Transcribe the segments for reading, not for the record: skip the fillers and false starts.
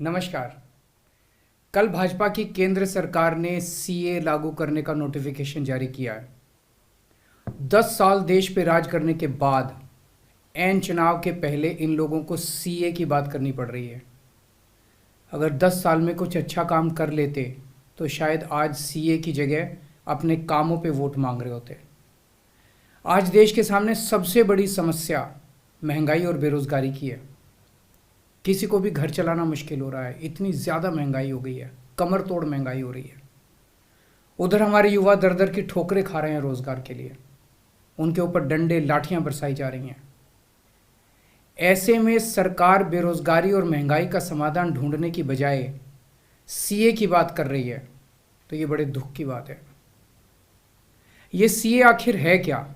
नमस्कार। कल भाजपा की केंद्र सरकार ने सीए लागू करने का नोटिफिकेशन जारी किया है। 10 साल देश पे राज करने के बाद ऐन चुनाव के पहले इन लोगों को सीए की बात करनी पड़ रही है। अगर 10 साल में कुछ अच्छा काम कर लेते तो शायद आज सीए की जगह अपने कामों पे वोट मांग रहे होते। आज देश के सामने सबसे बड़ी समस्या महंगाई और बेरोजगारी की है। किसी को भी घर चलाना मुश्किल हो रहा है, इतनी ज़्यादा महंगाई हो गई है, कमर तोड़ महंगाई हो रही है। उधर हमारे युवा दर दर की ठोकरें खा रहे हैं रोजगार के लिए, उनके ऊपर डंडे लाठियां बरसाई जा रही हैं। ऐसे में सरकार बेरोजगारी और महंगाई का समाधान ढूंढने की बजाय सीए की बात कर रही है, तो ये बड़े दुख की बात है। ये सीए आखिर है क्या?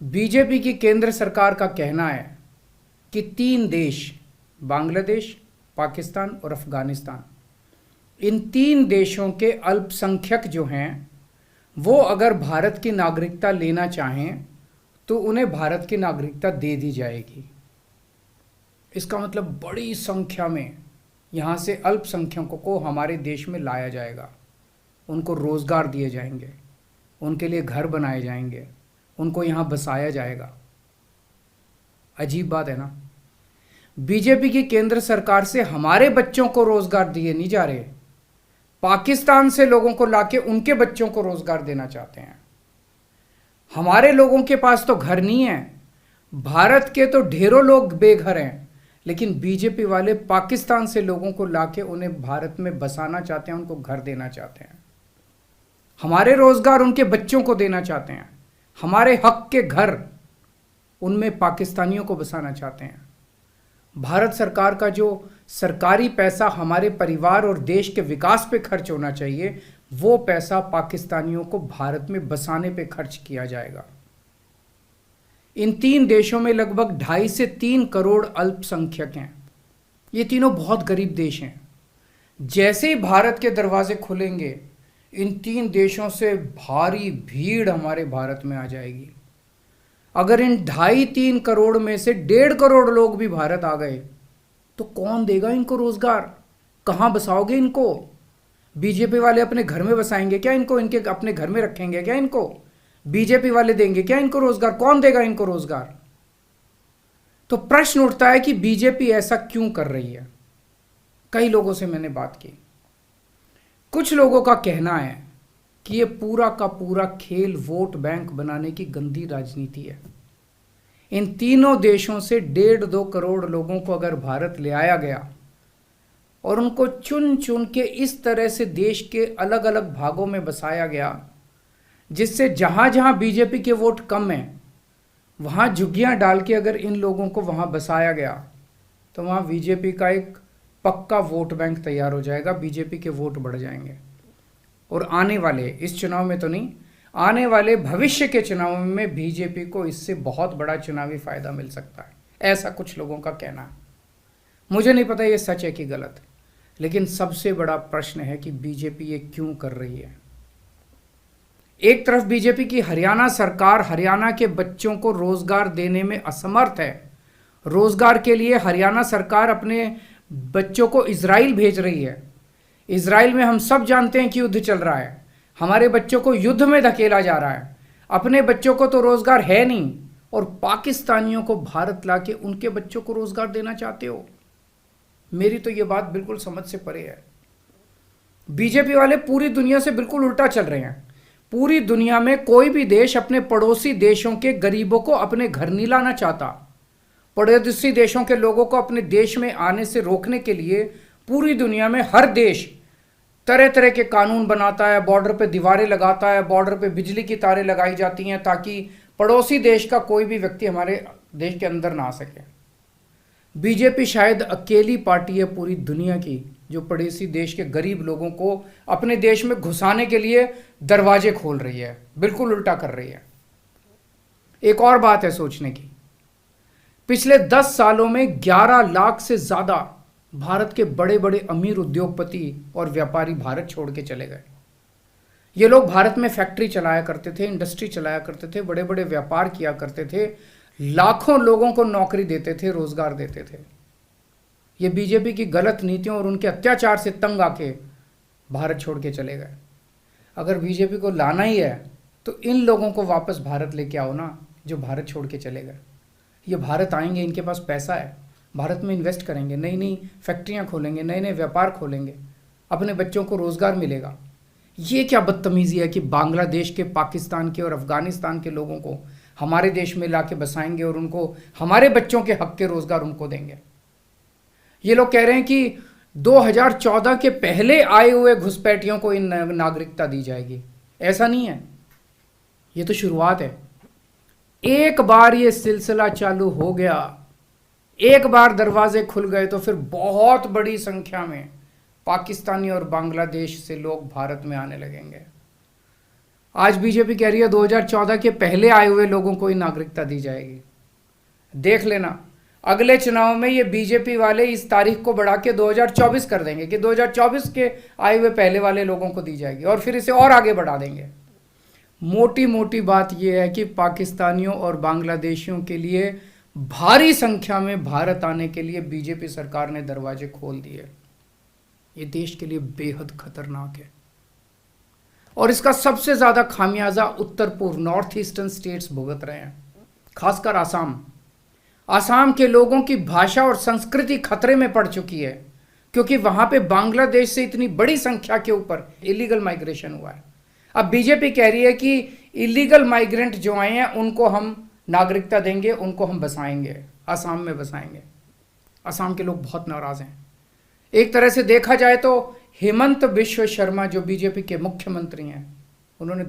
बीजेपी की केंद्र सरकार का कहना है कि 3 देश, बांग्लादेश, पाकिस्तान और अफगानिस्तान, इन 3 देशों के अल्पसंख्यक जो हैं वो अगर भारत की नागरिकता लेना चाहें तो उन्हें भारत की नागरिकता दे दी जाएगी। इसका मतलब बड़ी संख्या में यहाँ से अल्पसंख्यकों को हमारे देश में लाया जाएगा, उनको रोज़गार दिए जाएंगे, उनके लिए घर बनाए जाएंगे, उनको यहाँ बसाया जाएगा। अजीब बात है ना। बीजेपी की केंद्र सरकार से हमारे बच्चों को रोजगार दिए नहीं जा रहे, पाकिस्तान से लोगों को लाके उनके बच्चों को रोजगार देना चाहते हैं। हमारे लोगों के पास तो घर नहीं है, भारत के तो ढेरों लोग बेघर हैं, लेकिन बीजेपी वाले पाकिस्तान से लोगों को लाके उन्हें भारत में बसाना चाहते हैं, उनको घर देना चाहते हैं। हमारे रोजगार उनके बच्चों को देना चाहते हैं, हमारे हक के घर उनमें पाकिस्तानियों को बसाना चाहते हैं। भारत सरकार का जो सरकारी पैसा हमारे परिवार और देश के विकास पे खर्च होना चाहिए, वो पैसा पाकिस्तानियों को भारत में बसाने पे खर्च किया जाएगा। इन 3 देशों में लगभग 2.5 से 3 करोड़ अल्पसंख्यक हैं। ये तीनों बहुत गरीब देश हैं। जैसे ही भारत के दरवाजे खुलेंगे, इन 3 देशों से भारी भीड़ हमारे भारत में आ जाएगी। अगर इन 2.5-3 करोड़ में से 1.5 करोड़ लोग भी भारत आ गए तो कौन देगा इनको रोजगार? कहाँ बसाओगे इनको? बीजेपी वाले अपने घर में बसाएंगे क्या इनको? इनके अपने घर में रखेंगे क्या इनको? बीजेपी वाले देंगे क्या इनको रोजगार? कौन देगा इनको रोजगार? तो प्रश्न उठता है कि बीजेपी ऐसा क्यों कर रही है। कई लोगों से मैंने बात की, कुछ लोगों का कहना है कि ये पूरा का पूरा खेल वोट बैंक बनाने की गंदी राजनीति है। इन तीनों देशों से 1.5-2 करोड़ लोगों को अगर भारत ले आया गया और उनको चुन चुन के इस तरह से देश के अलग अलग भागों में बसाया गया, जिससे जहां जहां बीजेपी के वोट कम हैं वहां झुग्गियां डाल के अगर इन लोगों को वहां बसाया गया तो वहां बीजेपी का एक पक्का वोट बैंक तैयार हो जाएगा, बीजेपी के वोट बढ़ जाएंगे। और आने वाले इस चुनाव में तो नहीं, आने वाले भविष्य के चुनाव में बीजेपी को इससे बहुत बड़ा चुनावी फायदा मिल सकता है, ऐसा कुछ लोगों का कहना है। मुझे नहीं पता ये सच है कि गलत, लेकिन सबसे बड़ा प्रश्न है कि बीजेपी ये क्यों कर रही है। एक तरफ बीजेपी की हरियाणा सरकार हरियाणा के बच्चों को रोजगार देने में असमर्थ है। रोजगार के लिए हरियाणा सरकार अपने बच्चों को इजराइल भेज रही है। इजराइल में हम सब जानते हैं कि युद्ध चल रहा है, हमारे बच्चों को युद्ध में धकेला जा रहा है। अपने बच्चों को तो रोजगार है नहीं और पाकिस्तानियों को भारत लाके उनके बच्चों को रोजगार देना चाहते हो। मेरी तो ये बात बिल्कुल समझ से परे है। बीजेपी वाले पूरी दुनिया से बिल्कुल उल्टा चल रहे हैं। पूरी दुनिया में कोई भी देश अपने पड़ोसी देशों के गरीबों को अपने घर नहीं लाना चाहता। पड़ोसी देशों के लोगों को अपने देश में आने से रोकने के लिए पूरी दुनिया में हर देश तरह तरह के कानून बनाता है, बॉर्डर पे दीवारें लगाता है, बॉर्डर पे बिजली की तारें लगाई जाती हैं ताकि पड़ोसी देश का कोई भी व्यक्ति हमारे देश के अंदर ना आ सके। बीजेपी शायद अकेली पार्टी है पूरी दुनिया की जो पड़ोसी देश के गरीब लोगों को अपने देश में घुसाने के लिए दरवाजे खोल रही है, बिल्कुल उल्टा कर रही है। एक और बात है सोचने की, पिछले 10 सालों में 11 लाख से ज्यादा भारत के बड़े बड़े अमीर उद्योगपति और व्यापारी भारत छोड़ के चले गए। ये लोग भारत में फैक्ट्री चलाया करते थे, इंडस्ट्री चलाया करते थे, बड़े बड़े व्यापार किया करते थे, लाखों लोगों को नौकरी देते थे, रोजगार देते थे। ये बीजेपी की गलत नीतियों और उनके अत्याचार से तंग आके भारत छोड़ के चले गए। अगर बीजेपी को लाना ही है तो इन लोगों को वापस भारत लेके आओ ना, जो भारत छोड़ के चले गए। ये भारत आएंगे, इनके पास पैसा है, भारत में इन्वेस्ट करेंगे, नई नई फैक्ट्रियां खोलेंगे, नए नए व्यापार खोलेंगे, अपने बच्चों को रोजगार मिलेगा। ये क्या बदतमीजी है कि बांग्लादेश के, पाकिस्तान के और अफगानिस्तान के लोगों को हमारे देश में लाके बसाएंगे और उनको हमारे बच्चों के हक के रोजगार उनको देंगे। ये लोग कह रहे हैं कि 2014 के पहले आए हुए घुसपैठियों को इन नागरिकता दी जाएगी। ऐसा नहीं है, ये तो शुरुआत है। एक बार ये सिलसिला चालू हो गया, एक बार दरवाजे खुल गए तो फिर बहुत बड़ी संख्या में पाकिस्तानी और बांग्लादेश से लोग भारत में आने लगेंगे। आज बीजेपी कह रही है 2014 के पहले आए हुए लोगों को ही नागरिकता दी जाएगी। देख लेना, अगले चुनाव में ये बीजेपी वाले इस तारीख को बढ़ा के 2024 कर देंगे कि 2024 के आए हुए पहले वाले लोगों को दी जाएगी, और फिर इसे और आगे बढ़ा देंगे। मोटी मोटी बात यह है कि पाकिस्तानियों और बांग्लादेशियों के लिए भारी संख्या में भारत आने के लिए बीजेपी सरकार ने दरवाजे खोल दिए। ये देश के लिए बेहद खतरनाक है, और इसका सबसे ज्यादा खामियाजा उत्तर पूर्व, नॉर्थ ईस्टर्न स्टेट्स भुगत रहे हैं, खासकर आसाम। आसाम के लोगों की भाषा और संस्कृति खतरे में पड़ चुकी है, क्योंकि वहां पे बांग्लादेश से इतनी बड़ी संख्या के ऊपर इलीगल माइग्रेशन हुआ है। अब बीजेपी कह रही है कि इलीगल माइग्रेंट जो आए हैं उनको हम नागरिकता देंगे, उनको हम बसाएंगे, आसाम में बसाएंगे। आसाम के लोग बहुत नाराज हैं। एक तरह से देखा जाए तो हेमंत बिश्व शर्मा जो बीजेपी के मुख्यमंत्री हैं, उन्होंने